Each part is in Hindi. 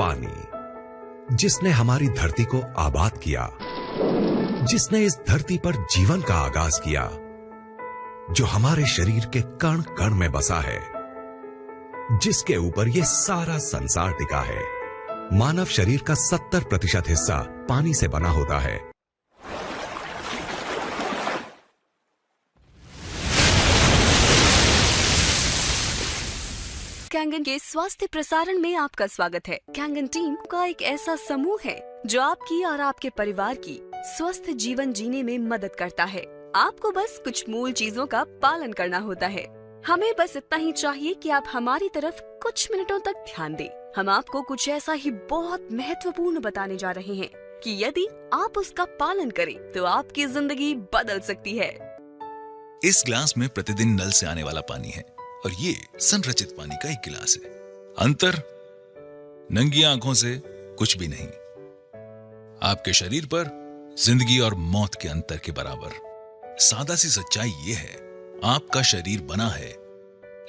पानी, जिसने हमारी धरती को आबाद किया, जिसने इस धरती पर जीवन का आगाज किया, जो हमारे शरीर के कण कण में बसा है, जिसके ऊपर ये सारा संसार टिका है। मानव शरीर का 70% हिस्सा पानी से बना होता है। कैंगन के स्वास्थ्य प्रसारण में आपका स्वागत है। कैंगन टीम का एक ऐसा समूह है जो आपकी और आपके परिवार की स्वस्थ जीवन जीने में मदद करता है। आपको बस कुछ मूल चीजों का पालन करना होता है। हमें बस इतना ही चाहिए कि आप हमारी तरफ कुछ मिनटों तक ध्यान दें। हम आपको कुछ ऐसा ही बहुत महत्वपूर्ण बताने जा रहे हैं कि यदि आप उसका पालन करें तो आपकी जिंदगी बदल सकती है। इस गिलास में प्रतिदिन नल से आने वाला पानी है और ये संरचित पानी का एक गिलास है। अंतर नंगी आंखों से कुछ भी नहीं। आपके शरीर पर जिंदगी और मौत के अंतर के बराबर। सादा सी सच्चाई ये है, आपका शरीर बना है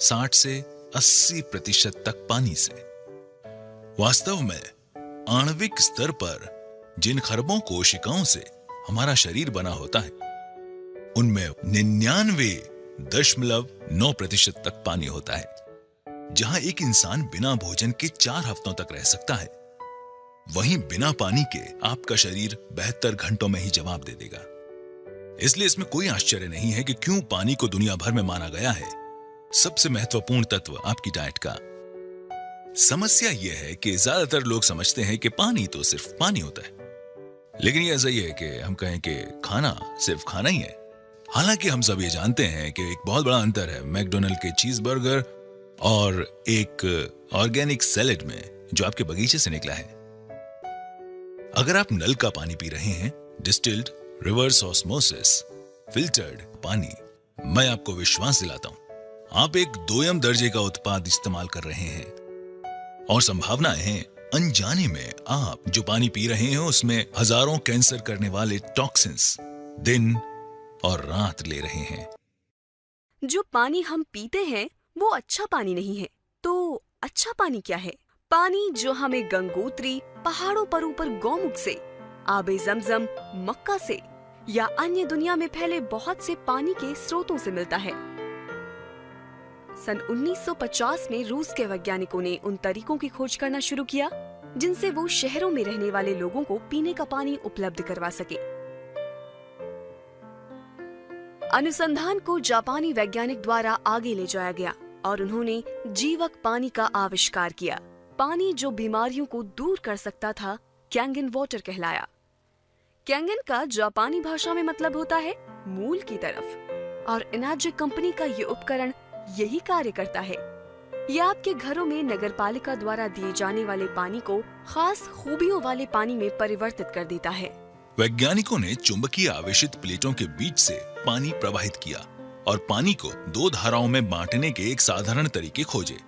60 से 80% तक पानी से। वास्तव में आणविक स्तर पर जिन खरबों कोशिकाओं से हमारा शरीर बना होता है, उनमें 99.9% तक पानी होता है। जहां एक इंसान बिना भोजन के 4 हफ्तों तक रह सकता है, वहीं बिना पानी के आपका शरीर 72 घंटों में ही जवाब दे देगा। इसलिए इसमें कोई आश्चर्य नहीं है कि क्यों पानी को दुनिया भर में माना गया है सबसे महत्वपूर्ण तत्व आपकी डाइट का। समस्या यह है कि ज्यादातर लोग समझते हैं कि पानी तो सिर्फ पानी होता है, लेकिन यह सही है कि हम कहें कि खाना सिर्फ खाना ही है। हालांकि हम सब ये जानते हैं कि एक बहुत बड़ा अंतर है मैकडॉनल्ड के चीज बर्गर और एक ऑर्गेनिक सैलेड में जो आपके बगीचे से निकला है। अगर आप नल का पानी पी रहे हैं, डिस्टिल्ड, रिवर्स ऑस्मोसिस, फिल्टर्ड पानी, मैं आपको विश्वास दिलाता हूं आप एक दोयम दर्जे का उत्पाद इस्तेमाल कर रहे हैं और संभावनाएं हैं अनजाने में आप जो पानी पी रहे हैं उसमें हजारों कैंसर करने वाले टॉक्सिन्स दिन और रात ले रहे हैं। जो पानी हम पीते हैं वो अच्छा पानी नहीं है। तो अच्छा पानी क्या है? पानी जो हमें गंगोत्री, पहाड़ों पर ऊपर गौमुख से, आबे जमजम, मक्का से या अन्य दुनिया में फैले बहुत से पानी के स्रोतों से मिलता है। सन 1950 में रूस के वैज्ञानिकों ने उन तरीकों की खोज करना शुरू किया जिनसे वो शहरों में रहने वाले लोगों को पीने का पानी उपलब्ध करवा सके। अनुसंधान को जापानी वैज्ञानिक द्वारा आगे ले जाया गया और उन्होंने जीवक पानी का आविष्कार किया। पानी जो बीमारियों को दूर कर सकता था कैंगन वाटर कहलाया। कैंगन का जापानी भाषा में मतलब होता है मूल की तरफ, और एनर्जिक कंपनी का ये उपकरण यही कार्य करता है। ये आपके घरों में नगरपालिका द्वारा दिए जाने वाले पानी को खास खूबियों वाले पानी में परिवर्तित कर देता है। वैज्ञानिकों ने चुंबकीय आवेशित प्लेटों के बीच से पानी प्रवाहित किया और पानी को 2 धाराओं में बांटने के एक साधारण तरीके खोजे,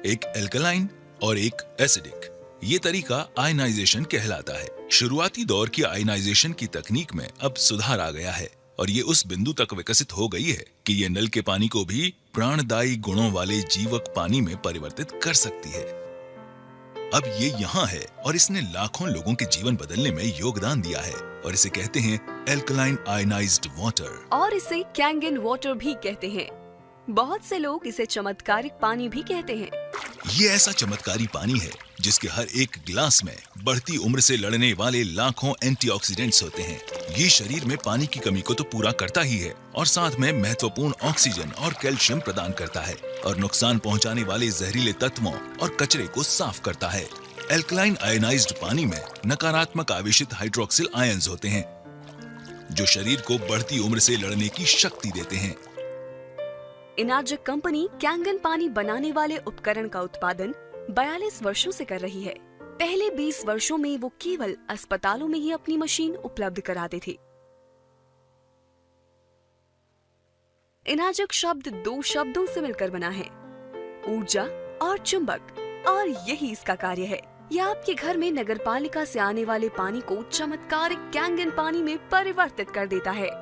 एक एल्कलाइन और एक एसिडिक। ये तरीका आयनाइजेशन कहलाता है। शुरुआती दौर की आयनाइजेशन की तकनीक में अब सुधार आ गया है और ये उस बिंदु तक विकसित हो गई है कि ये नल के पानी को भी प्राणदायी गुणों वाले जीवक पानी में परिवर्तित कर सकती है। अब ये यहाँ है और इसने लाखों लोगों के जीवन बदलने में योगदान दिया है और इसे कहते हैं एल्कलाइन आयनाइज्ड वाटर, और इसे कैंगन वाटर भी कहते हैं। बहुत से लोग इसे चमत्कारिक पानी भी कहते हैं। ये ऐसा चमत्कारी पानी है जिसके हर एक गिलास में बढ़ती उम्र से लड़ने वाले लाखों एंटीऑक्सीडेंट्स होते हैं। ये शरीर में पानी की कमी को तो पूरा करता ही है और साथ में महत्वपूर्ण ऑक्सीजन और कैल्शियम प्रदान करता है और नुकसान पहुंचाने वाले जहरीले तत्वों और कचरे को साफ करता है। एल्कलाइन आयनाइज्ड पानी में नकारात्मक आवेशित हाइड्रोक्सिल आयंस होते हैं जो शरीर को बढ़ती उम्र से लड़ने की शक्ति देते हैं। एनर्जिक कंपनी कैंगन पानी बनाने वाले उपकरण का उत्पादन 42 वर्षों से कर रही है। पहले 20 वर्षों में वो केवल अस्पतालों में ही अपनी मशीन उपलब्ध कराते थे। एनर्जिक शब्द 2 शब्दों से मिलकर बना है, ऊर्जा और चुंबक, और यही इसका कार्य है। यह आपके घर में नगरपालिका से आने वाले पानी को चमत्कारिक कैंगन पानी में परिवर्तित कर देता है।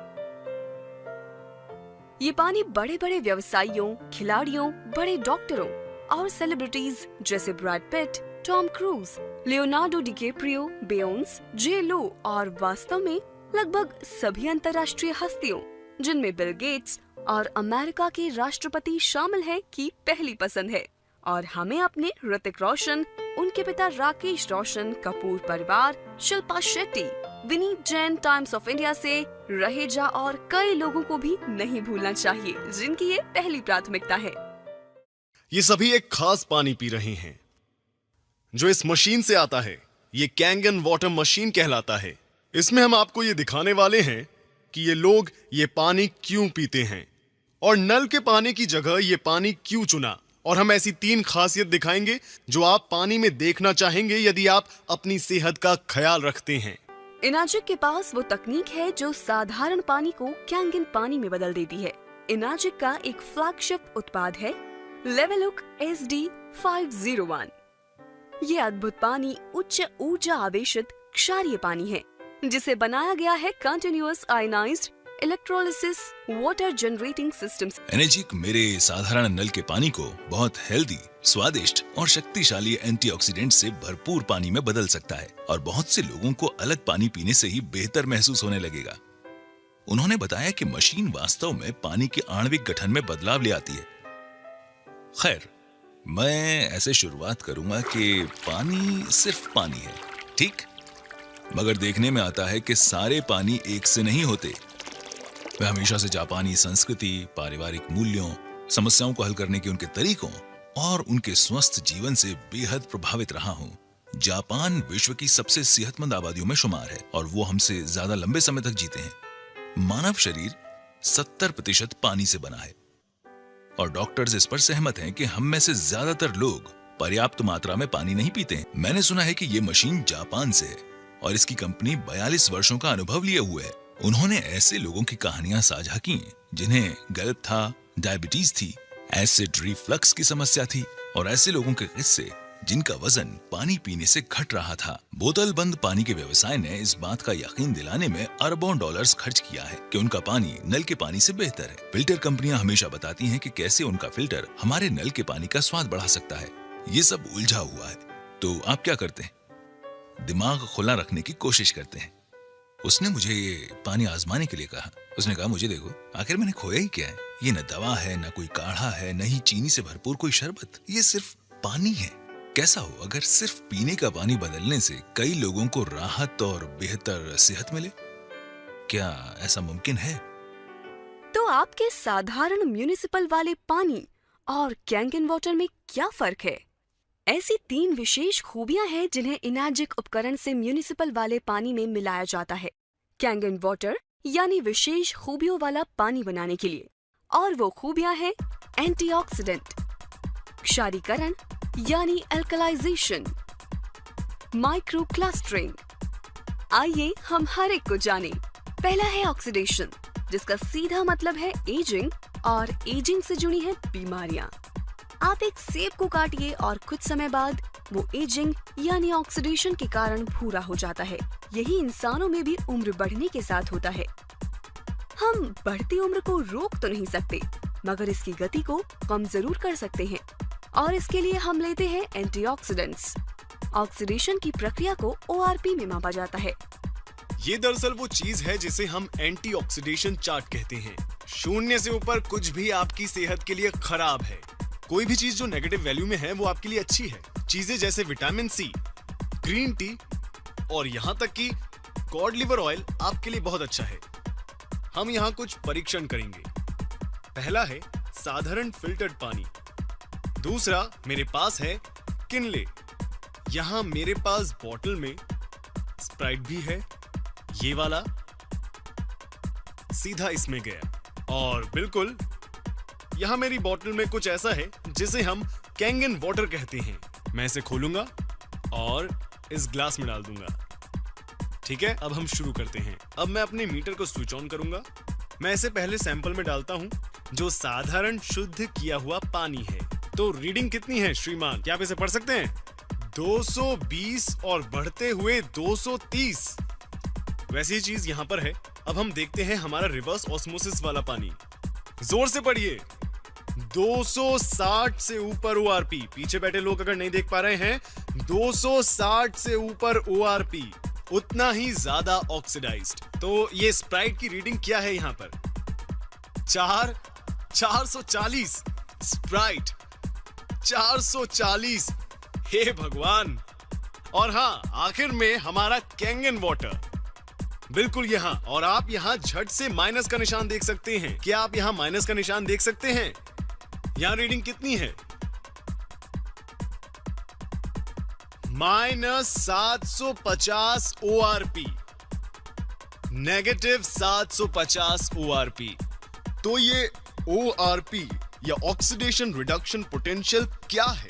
ये पानी बड़े बड़े व्यवसायियों, खिलाड़ियों, बड़े डॉक्टरों और सेलिब्रिटीज जैसे Brad Pitt, Tom Cruise, Leonardo DiCaprio, Beyonce, J Lo और वास्तव में लगभग सभी अंतर्राष्ट्रीय हस्तियों, जिनमें बिल गेट्स और अमेरिका के राष्ट्रपति शामिल हैं, की पहली पसंद है। और हमें अपने ऋतिक रोशन, उनके पिता राकेश रोशन, कपूर परिवार, Shilpa Shetty, Vineet Jain times of India से, रहेजा और कई लोगों को भी नहीं भूलना चाहिए, जिनकी ये पहली प्राथमिकता है। ये सभी एक खास पानी पी रहे हैं जो इस मशीन से आता है। ये कैंगन वाटर मशीन कहलाता है। इसमें हम आपको ये दिखाने वाले हैं कि ये लोग ये पानी क्यों पीते हैं और नल के पानी की जगह ये पानी क्यों चुना। और हम ऐसी 3 खासियत दिखाएंगे जो आप पानी में देखना चाहेंगे यदि आप अपनी सेहत का ख्याल रखते हैं। इनाजिक के पास वो तकनीक है जो साधारण पानी को कैंगन पानी में बदल देती है। इनाजिक का एक फ्लैगशिप उत्पाद है लेवलुक SD501। ये अद्भुत पानी उच्च ऊर्जा आवेशित क्षारीय पानी है, जिसे बनाया गया है continuous ionised electrolysis water generating system. Energic मेरे साधारण नल के पानी को बहुत हेल्दी, स्वादिष्ट और शक्तिशाली एंटीऑक्सीडेंट से भरपूर पानी में बदल सकता है और बहुत से लोगों को अलग पानी पीने से ही बेहतर महसूस होने लगेगा। उन्होंने बताया कि मशीन वास्तव में पानी के आणविक गठन में बदलाव ले आती है। खैर, मैं ऐसे शुरुआत करूंगा कि पानी सिर्फ पानी है, ठीक? मगर देखने में आता है कि सारे पानी एक से नहीं होते। मैं हमेशा से जापानी संस्कृति, पारिवारिक मूल्यों, समस्याओं को हल करने के उनके तरीकों और उनके स्वस्थ जीवन से बेहद प्रभावित रहा हूँ। जापान विश्व की सबसे सेहतमंद आबादियों में शुमार है और वो हमसे ज्यादा लंबे समय तक जीते हैं। मानव शरीर 70% पानी से बना है और डॉक्टर्स इस पर सहमत हैं कि हम में से ज्यादातर लोग पर्याप्त मात्रा में पानी नहीं पीते हैं। मैंने सुना है कि ये मशीन जापान से है और इसकी कंपनी 42 वर्षों का अनुभव लिए हुए है। उन्होंने ऐसे लोगों की कहानियां साझा की जिन्हें गल्प था, डायबिटीज थी, एसिड रिफ्लक्स की समस्या थी और ऐसे लोगों के किस्से जिनका वजन पानी पीने से घट रहा था। बोतल बंद पानी के व्यवसाय ने इस बात का यकीन दिलाने में अरबों डॉलर्स खर्च किया है कि उनका पानी नल के पानी से बेहतर है। फिल्टर कंपनियां हमेशा बताती हैं कि कैसे उनका फिल्टर हमारे नल के पानी का स्वाद बढ़ा सकता है। ये सब उलझा हुआ है। तो आप क्या करते हैं? दिमाग खुला रखने की कोशिश करते हैं। उसने मुझे ये पानी आजमाने के लिए कहा। उसने कहा, मुझे देखो, आखिर मैंने खोया ही क्या है? ये न दवा है, न कोई काढ़ा है, न ही चीनी से भरपूर कोई शरबत। ये सिर्फ पानी है। कैसा हो अगर सिर्फ पीने का पानी बदलने से कई लोगों को राहत और बेहतर सेहत मिले? क्या ऐसा मुमकिन है? तो आपके साधारण म्युनिसिपल वाले पानी और कैंगन वाटर में क्या फर्क है? ऐसी 3 विशेष खूबियां हैं जिन्हें इनाजिक उपकरण से म्युनिसिपल वाले पानी में मिलाया जाता है कैंगन वाटर यानी विशेष खूबियों वाला पानी बनाने के लिए। और वो खूबियां हैं एंटीऑक्सीडेंट, क्षारीकरण यानी अल्कलाइजेशन, माइक्रो क्लस्टरिंग। आइए हम हर एक को जाने। पहला है ऑक्सीडेशन, जिसका सीधा मतलब है एजिंग और एजिंग से जुड़ी है बीमारियां। आप एक सेब को काटिए और कुछ समय बाद वो एजिंग यानी ऑक्सीडेशन के कारण भूरा हो जाता है। यही इंसानों में भी उम्र बढ़ने के साथ होता है। हम बढ़ती उम्र को रोक तो नहीं सकते, मगर इसकी गति को कम जरूर कर सकते हैं और इसके लिए हम लेते हैं एंटीऑक्सीडेंट्स। ऑक्सीडेशन की प्रक्रिया को ORP में मापा जाता है। ये दरअसल वो चीज है जिसे हम एंटीऑक्सीडेशन चार्ट कहते हैं। 0 से ऊपर कुछ भी आपकी सेहत के लिए खराब है। कोई भी चीज जो नेगेटिव वैल्यू में है वो आपके लिए अच्छी है। चीजें जैसे विटामिन C, ग्रीन टी और यहाँ तक कि कॉड लिवर ऑयल आपके लिए बहुत अच्छा है। हम यहाँ कुछ परीक्षण करेंगे। पहला है साधारण फिल्टर्ड पानी। दूसरा मेरे पास है किनले। यहाँ मेरे पास बॉटल में स्प्राइट भी है। ये वाला सीधा इसमें गया और बिल्कुल यहाँ मेरी बोतल में कुछ ऐसा है जिसे हम कैंगन वाटर कहते हैं। मैं इसे खोलूंगा और इस ग्लास में डाल दूंगा। ठीक है, अब हम शुरू करते हैं। अब मैं अपने मीटर को स्विच ऑन करूंगा। मैं इसे पहले सैंपल में डालता हूं जो साधारण शुद्ध किया हुआ पानी है। तो रीडिंग कितनी है श्रीमान? क्या आप इसे पढ़ सकते हैं? 220 और बढ़ते हुए 230। वैसी चीज यहाँ पर है। अब हम देखते हैं हमारा रिवर्स ऑस्मोसिस वाला पानी। जोर से पढ़िए। 260 से ऊपर ORP। पीछे बैठे लोग अगर नहीं देख पा रहे हैं, 260 से ऊपर ORP, उतना ही ज्यादा ऑक्सीडाइज्ड। तो ये स्प्राइट की रीडिंग क्या है यहाँ पर? 440 स्प्राइट, 440। हे भगवान। और हाँ, आखिर में हमारा कैंगन वाटर, बिल्कुल यहाँ। और आप यहाँ झट से माइनस का निशान देख सकते हैं। क्या आप यहाँ माइनस का निशान देख सकते हैं? यहाँ रीडिंग कितनी है? -750 ORP, -750 ORP। तो ये ORP या ऑक्सीडेशन रिडक्शन पोटेंशियल क्या है?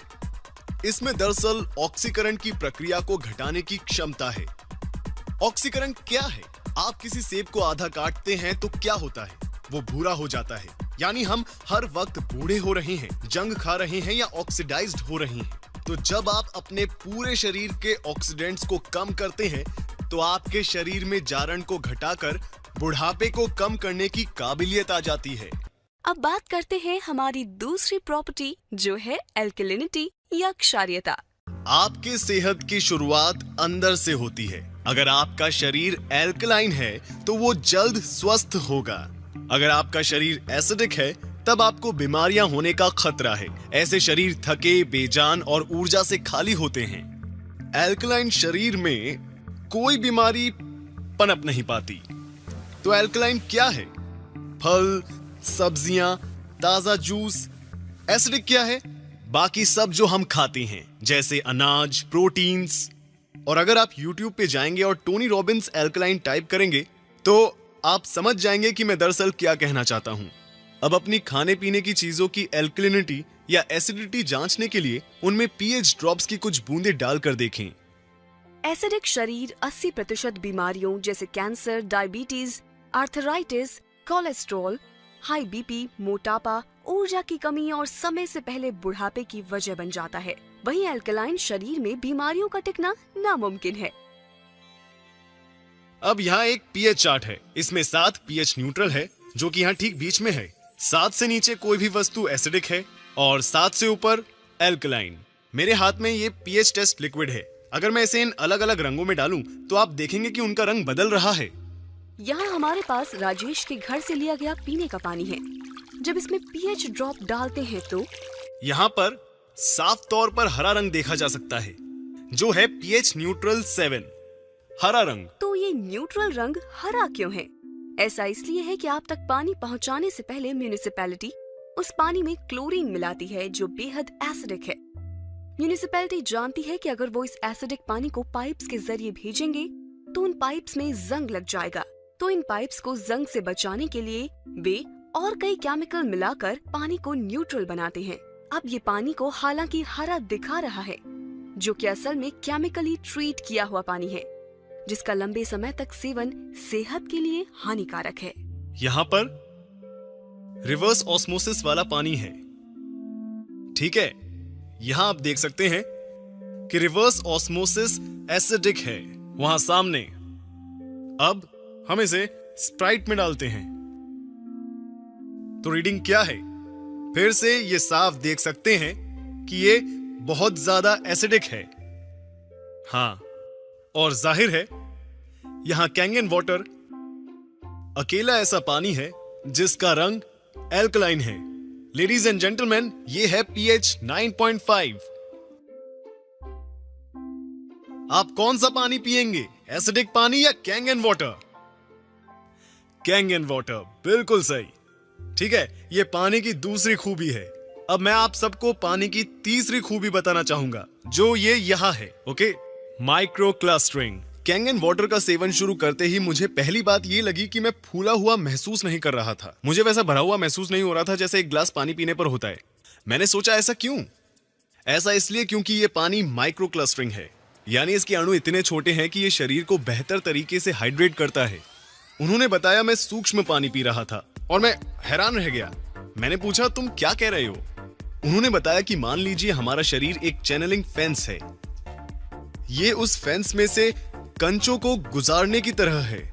इसमें दरअसल ऑक्सीकरण की प्रक्रिया को घटाने की क्षमता है। ऑक्सीकरण क्या है? आप किसी सेब को आधा काटते हैं तो क्या होता है? वो भूरा हो जाता है। यानी हम हर वक्त बूढ़े हो रहे हैं, जंग खा रहे हैं या ऑक्सीडाइज्ड हो रहे हैं। तो जब आप अपने पूरे शरीर के ऑक्सीडेंट्स को कम करते हैं तो आपके शरीर में जारण को घटाकर बुढ़ापे को कम करने की काबिलियत आ जाती है। अब बात करते हैं हमारी दूसरी प्रॉपर्टी, जो है एल्कलिनिटी या क्षारीयता। आपके सेहत की शुरुआत अंदर से होती है। अगर आपका शरीर एल्कलाइन है तो वो जल्द स्वस्थ होगा। अगर आपका शरीर एसिडिक है तब आपको बीमारियां होने का खतरा है। ऐसे शरीर थके, बेजान और ऊर्जा से खाली होते हैं। एल्कलाइन शरीर में कोई बीमारी पनप नहीं पाती। तो एल्कलाइन क्या है? फल, सब्जियां, ताजा जूस। एसिडिक क्या है? बाकी सब जो हम खाते हैं, जैसे अनाज, प्रोटीन्स। और अगर आप YouTube पे जाएंगे और टोनी रॉबिन्स एल्कलाइन टाइप करेंगे तो आप समझ जाएंगे कि मैं दरअसल क्या कहना चाहता हूं। अब अपनी खाने पीने की चीजों की एल्कलिनिटी या एसिडिटी जांचने के लिए उनमें pH ड्रॉप्स की कुछ बूंदें डालकर देखें। एसिडिक शरीर 80% बीमारियों जैसे cancer, diabetes, arthritis, cholesterol, high BP, मोटापा, ऊर्जा की कमी और समय से पहले बुढ़ापे की वजह बन जाता है। वहीं एल्कलाइन शरीर में बीमारियों का टिकना नामुमकिन है। अब यहाँ एक pH चार्ट है। इसमें 7 pH न्यूट्रल है, जो कि यहाँ ठीक बीच में है। 7 से नीचे कोई भी वस्तु एसिडिक है और 7 से ऊपर एल्कलाइन। मेरे हाथ में ये pH टेस्ट लिक्विड है। अगर मैं इसे इन अलग अलग रंगों में डालूं तो आप देखेंगे कि उनका रंग बदल रहा है। यहाँ हमारे पास राजेश के घर से लिया गया पीने का पानी है। जब इसमें pH ड्रॉप डालते हैं तो यहाँ पर साफ तौर पर हरा रंग देखा जा सकता है, जो है pH न्यूट्रल 7, हरा रंग। तो ये न्यूट्रल रंग हरा क्यों है? ऐसा इसलिए है कि आप तक पानी पहुँचाने से पहले म्यूनिसिपैलिटी उस पानी में क्लोरीन मिलाती है, जो बेहद एसिडिक है। म्यूनिसिपैलिटी जानती है कि अगर वो इस एसिडिक पानी को पाइप्स के जरिए भेजेंगे तो उन पाइप्स में जंग लग जाएगा। तो इन पाइप्स को जंग से बचाने के लिए वे और कई केमिकल मिलाकर पानी को न्यूट्रल बनाते हैं। अब ये पानी को हालांकि हरा दिखा रहा है, जो कि असल में केमिकली ट्रीट किया हुआ पानी है, जिसका लंबे समय तक सेवन सेहत के लिए हानिकारक है। यहाँ पर रिवर्स ऑस्मोसिस वाला पानी है, ठीक है। यहाँ आप देख सकते हैं कि रिवर्स ऑस्मोसिस एसिडिक है वहां सामने। अब हम इसे स्प्राइट में डालते हैं तो रीडिंग क्या है? फिर से ये साफ देख सकते हैं कि ये बहुत ज्यादा एसिडिक है। हाँ, और जाहिर है यहां कैंगन वाटर अकेला ऐसा पानी है जिसका रंग एल्कलाइन है। लेडीज एंड जेंटलमैन, ये है pH 9.5। आप कौन सा पानी पिएंगे, एसिडिक पानी या कैंगन वाटर? कैंगन वाटर, बिल्कुल सही। ठीक है, ये पानी की दूसरी खूबी है। अब मैं आप सबको पानी की तीसरी खूबी बताना चाहूंगा, जो ये यहाँ है। Okay, micro clustering. Kangen water का सेवन शुरू करते ही मुझे पहली बात ये लगी कि मैं फूला हुआ महसूस नहीं कर रहा था। मुझे वैसा भरा हुआ महसूस नहीं हो रहा था जैसे एक ग्लास पानी पीने पर होता है। मैंने सोचा ऐसा क्यों? ऐसा इसलिए क्योंकि ये पानी माइक्रो क्लस्टरिंग है, यानी इसके अणु इतने छोटे हैं कि ये शरीर को बेहतर तरीके से हाइड्रेट करता है। उन्होंने बताया मैं सूक्ष्म पानी पी रहा था और मैं हैरान रह गया। मैंने पूछा, तुम क्या कह रहे हो? उन्होंने बताया कि मान लीजिए हमारा शरीर एक चैनलिंग फेंस है। ये उस फेंस में से कंचों को गुजारने की तरह है।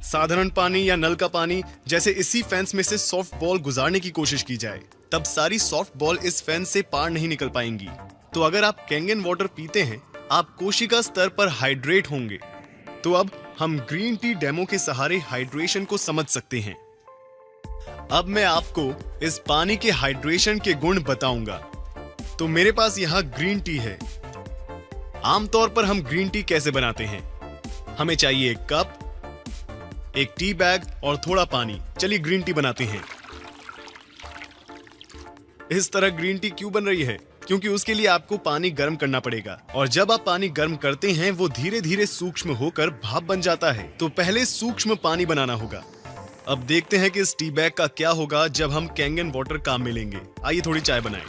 साधारण पानी या नल का पानी जैसे इसी फेंस में से सॉफ्ट बॉल गुजारने की कोशिश की जाए, तब सारी सॉफ्ट बॉल इस फेंस से पार नहीं निकल पाएंगी। तो अगर आप कैंगन वाटर पीते हैं, आप कोशिका स्तर पर हाइड्रेट होंगे। तो अब हम ग्रीन टी डेमो के सहारे हाइड्रेशन को समझ सकते हैं। अब मैं आपको इस पानी के हाइड्रेशन के गुण बताऊंगा। तो मेरे पास यहाँ ग्रीन टी है। आमतौर पर हम ग्रीन टी कैसे बनाते हैं? हमें चाहिए एक कप, एक टी बैग और थोड़ा पानी। चलिए ग्रीन टी बनाते हैं। इस तरह ग्रीन टी क्यों बन रही है? क्योंकि उसके लिए आपको पानी गर्म करना पड़ेगा, और जब आप पानी गर्म करते हैं वो धीरे धीरे सूक्ष्म होकर भाप बन जाता है। तो पहले सूक्ष्म पानी बनाना होगा। अब देखते हैं कि इस टी बैग का क्या होगा जब हम कैंगन वाटर काम में लेंगे। आइए थोड़ी चाय बनाएं।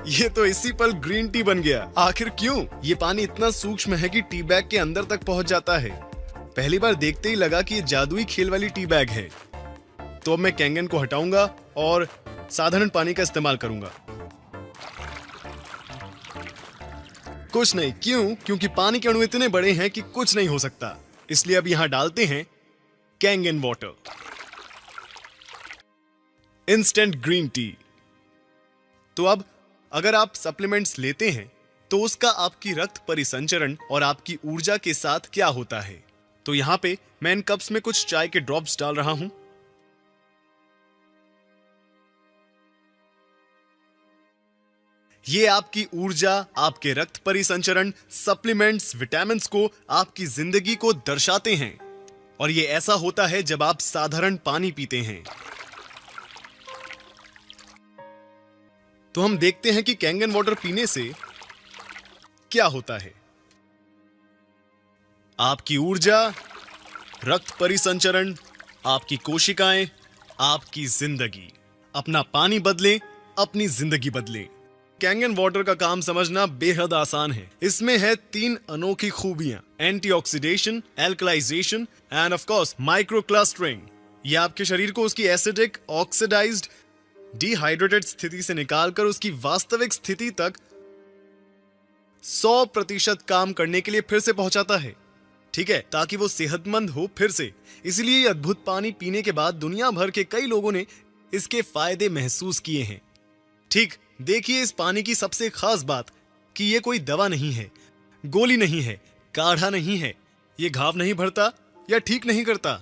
ये तो इसी पल ग्रीन टी बन गया। आखिर क्यों? ये पानी इतना सूक्ष्म है कि टी बैग के अंदर तक पहुंच जाता है। पहली बार देखते ही लगा कि ये जादुई खेल वाली टी बैग है। तो अब मैं कैंगन को हटाऊंगा और साधारण पानी का इस्तेमाल करूंगा। कुछ नहीं। क्यों? क्योंकि पानी के अणु इतने बड़े हैं कि कुछ नहीं हो सकता। इसलिए अब यहां डालते हैं Kangen water. Instant green tea. तो अब अगर आप सप्लीमेंट्स लेते हैं तो उसका आपकी रक्त परिसंचरण और आपकी ऊर्जा के साथ क्या होता है? तो यहां पे मैं इन कप्स में कुछ चाय के ड्रॉप्स डाल रहा हूं। ये आपकी ऊर्जा, आपके रक्त परिसंचरण, सप्लीमेंट्स, विटामिन्स को, आपकी जिंदगी को दर्शाते हैं। और ये ऐसा होता है जब आप साधारण पानी पीते हैं। तो हम देखते हैं कि कैंगन वाटर पीने से क्या होता है। आपकी ऊर्जा, रक्त परिसंचरण, आपकी कोशिकाएं, आपकी जिंदगी। अपना पानी बदलें, अपनी जिंदगी बदलें। कैंगन वाटर का काम समझना बेहद आसान है। इसमें है 3 अनोखी खूबियां: antioxidation, alkalization and of course microclustering. ये आपके शरीर को उसकी एसिडिक, ऑक्सीडाइज्ड, डिहाइड्रेटेड स्थिति से निकालकर उसकी वास्तविक स्थिति तक 100% काम करने के लिए फिर से पहुंचाता है। ठीक है, ताकि वो सेहतमंद हो फिर से। इसलिए ये अद्भुत पानी पीने के बाद दुनिया भर के कई लोगों ने इसके फायदे महसूस किए हैं। ठीक, देखिए इस पानी की सबसे खास बात कि ये कोई दवा नहीं है, गोली नहीं है, काढ़ा नहीं है। ये घाव नहीं भरता या ठीक नहीं करता।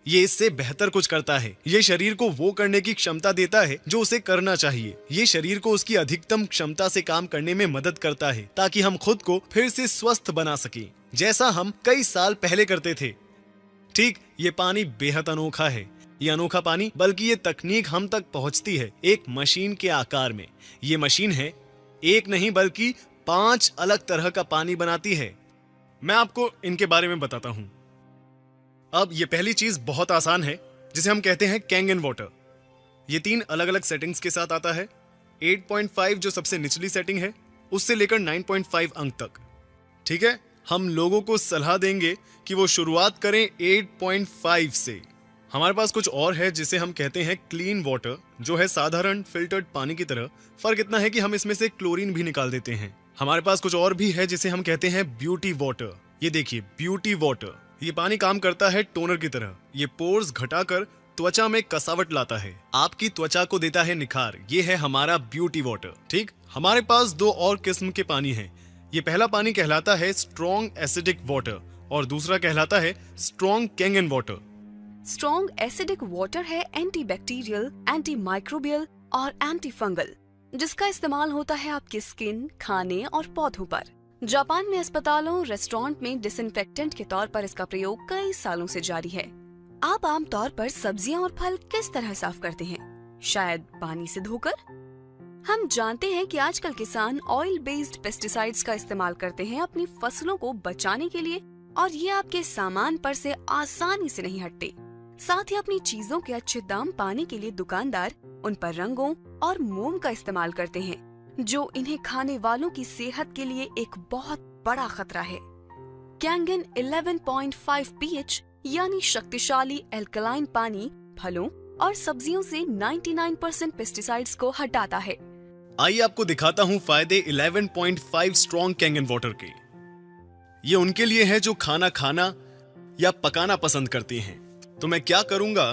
ये इससे बेहतर कुछ करता है। ये शरीर को वो करने की क्षमता देता है जो उसे करना चाहिए। ये शरीर को उसकी अधिकतम क्षमता से काम करने में मदद करता है, ताकि हम खुद को फिर से स्वस्थ बना सकें, जैसा हम कई साल पहले करते थे। ठीक, ये पानी बेहद अनोखा है। ये अनोखा पानी, बल्कि ये तकनीक हम तक पहुंचती है एक मशीन के आकार में। ये मशीन है एक नहीं बल्कि 5 अलग तरह का पानी बनाती है। मैं आपको इनके बारे में बताता हूं। अब ये पहली चीज बहुत आसान है, जिसे हम कहते हैं कैंगन वाटर। ये 3 अलग अलग सेटिंग्स के साथ आता है। 8.5 जो सबसे निचली सेटिंग है, उससे लेकर 9.5 अंक तक। ठीक है, हम लोगों को सलाह देंगे कि वो शुरुआत करें 8.5 से। हमारे पास कुछ और है जिसे हम कहते हैं क्लीन वाटर, जो है साधारण फिल्टर्ड पानी की तरह। फर्क इतना है कि हम इसमें से क्लोरीन भी निकाल देते हैं। हमारे पास कुछ और भी है जिसे हम कहते हैं ब्यूटी वाटर। ये देखिए, ब्यूटी वाटर। ये पानी काम करता है टोनर की तरह। ये पोर्स घटाकर त्वचा में कसावट लाता है, आपकी त्वचा को देता है निखार। ये है हमारा ब्यूटी वाटर। ठीक, हमारे पास 2 और किस्म के पानी हैं। ये पहला पानी कहलाता है स्ट्रॉन्ग एसिडिक वाटर और दूसरा कहलाता है strong Kangen water. Strong acidic water है एंटीबैक्टीरियल, एंटी माइक्रोबियल और एंटी फंगल, जिसका इस्तेमाल होता है आपकी स्किन, खाने और पौधों पर। जापान में अस्पतालों, रेस्टोरेंट में डिसइंफेक्टेंट के तौर पर इसका प्रयोग कई सालों से जारी है। आप आमतौर पर सब्जियां और फल किस तरह साफ करते हैं? शायद पानी से धोकर। हम जानते हैं कि आजकल किसान ऑयल बेस्ड पेस्टिसाइड्स का इस्तेमाल करते हैं अपनी फसलों को बचाने के लिए, और ये आपके सामान पर से आसानी से नहीं हटते। साथ ही अपनी चीजों के अच्छे दाम पाने के लिए दुकानदार उन पर रंगों और मोम का इस्तेमाल करते हैं, जो इन्हें खाने वालों की सेहत के लिए एक बहुत बड़ा खतरा है। कैंगन 11.5 pH यानी शक्तिशाली एल्कलाइन पानी फलों और सब्जियों से 99% पेस्टिसाइड्स को हटाता है। आइए आपको दिखाता हूँ फायदे 11.5 स्ट्रॉन्ग कैंगन वाटर के। ये उनके लिए है जो खाना खाना, या पकाना पसंद करते हैं। तो मैं क्या करूंगा,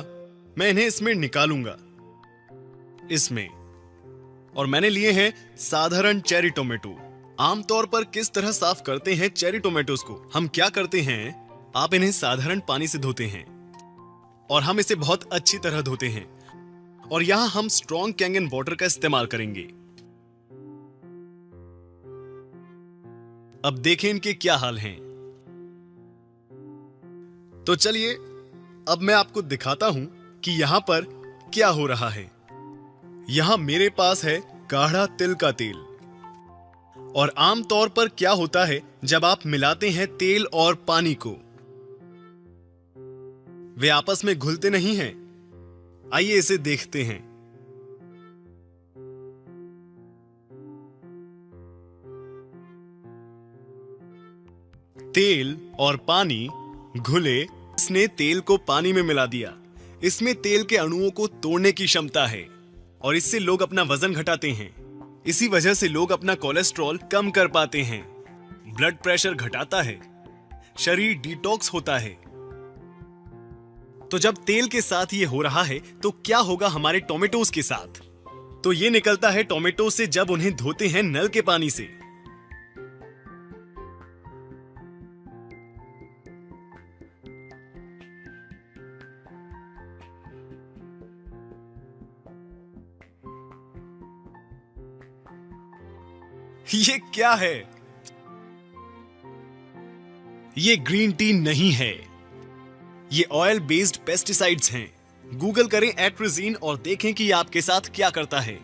मैं इन्हें इसमें निकालूंगा, इसमें। और मैंने लिए हैं साधारण चेरी टोमेटो। आमतौर पर किस तरह साफ करते हैं चेरी टोमेटोज को? हम क्या करते हैं, आप इन्हें साधारण पानी से धोते हैं और हम इसे बहुत अच्छी तरह धोते हैं। और यहां हम स्ट्रॉन्ग कैंगन वाटर का इस्तेमाल करेंगे। अब देखें इनके क्या हाल हैं। तो चलिए अब मैं आपको दिखाता हूं कि यहां पर क्या हो रहा है। यहां मेरे पास है गाढ़ा तिल का तेल। और आमतौर पर क्या होता है जब आप मिलाते हैं तेल और पानी को, वे आपस में घुलते नहीं हैं। आइए इसे देखते हैं। तेल और पानी घुले। इसने तेल को पानी में मिला दिया। इसमें तेल के अणुओं को तोड़ने की क्षमता है और इससे लोग अपना वजन घटाते हैं। इसी वजह से लोग अपना कोलेस्ट्रॉल कम कर पाते हैं, ब्लड प्रेशर घटाता है, शरीर डिटॉक्स होता है। तो जब तेल के साथ ये हो रहा है तो क्या होगा हमारे टोमेटोज के साथ? तो ये निकलता है टोमेटो से जब उन्हें धोते हैं नल के पानी से। ये क्या है? ये ग्रीन टी नहीं है, ये ऑयल बेस्ड पेस्टिसाइड्स हैं। गूगल करें एट्राजीन और देखें कि ये आपके साथ क्या करता है।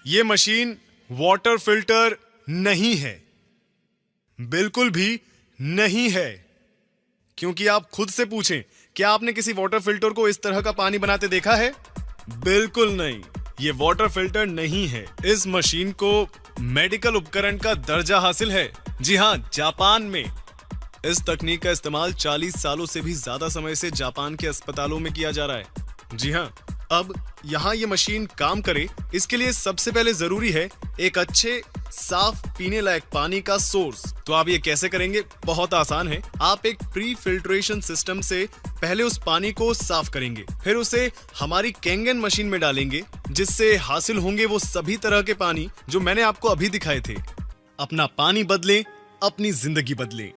ये मशीन वाटर फिल्टर नहीं है, बिल्कुल भी नहीं है। क्योंकि आप खुद से पूछें, क्या आपने किसी वाटर फिल्टर को इस तरह का पानी बनाते देखा है? बिल्कुल नहीं, ये वाटर फिल्टर नहीं है। इस मशीन को मेडिकल उपकरण का दर्जा हासिल है। जी हां, जापान में इस तकनीक का इस्तेमाल 40 सालों से भी ज्यादा समय से जापान के अस्पतालों में किया जा रहा है। जी हां, अब यहां ये मशीन काम करे, इसके लिए सबसे पहले जरूरी है एक अच्छे साफ पीने लायक पानी का सोर्स। तो आप ये कैसे करेंगे? बहुत आसान है। आप एक प्री फिल्ट्रेशन सिस्टम से पहले उस पानी को साफ करेंगे, फिर उसे हमारी कैंगन मशीन में डालेंगे, जिससे हासिल होंगे वो सभी तरह के पानी जो मैंने आपको अभी दिखाए थे। अपना पानी बदलें, अपनी जिंदगी बदलें।